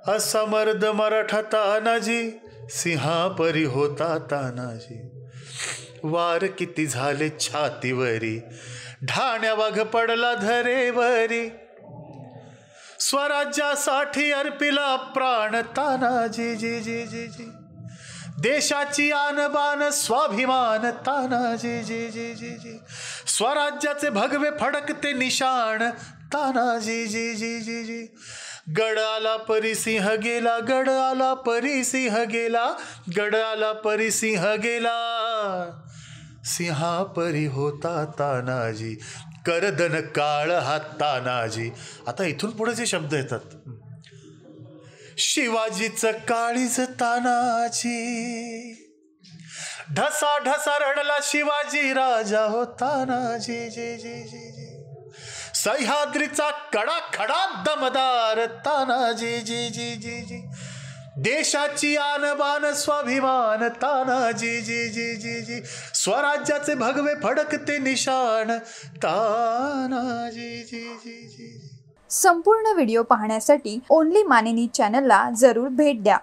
असा मर्द मराठा तानाजी, सिंहापरी होता तानाजी. वार किती झाले छातीवरी, ढाण्या वाघ पडला धरेवरी. स्वराज्यासाठी अर्पिला प्राण तानाजी जी जी जी जी. देशाची आणबाण स्वाभिमान तानाजी जी जी जी जी. स्वराज्याचे भगवे फडकते निशाण तानाजी जी जी जी जी. गड आला परी सिंह गेला, गड आला परी सिंह गेला, गड आला परी सिंह गेला. सिंहापरी होता तानाजी, करदन काळ हा तानाजी. आता इथून पुढे जे शब्द येतात, शिवाजीचं काळीज तानाजी, ढसा ढसा रडला शिवाजी राजा हो तानाजी जी जी जी जी. सह्याद्रीचा कडा खडा दमदार तानाजी जी जी जी जी. देशाची आणबाण स्वाभिमान तानाजी जी जी जी जी. स्वराज्याचे भगवे फडकते निशाण तानाजी जी जी जी. संपूर्ण व्हिडिओ पाहण्यासाठी ओनली मानिनी चॅनलला जरूर भेट द्या.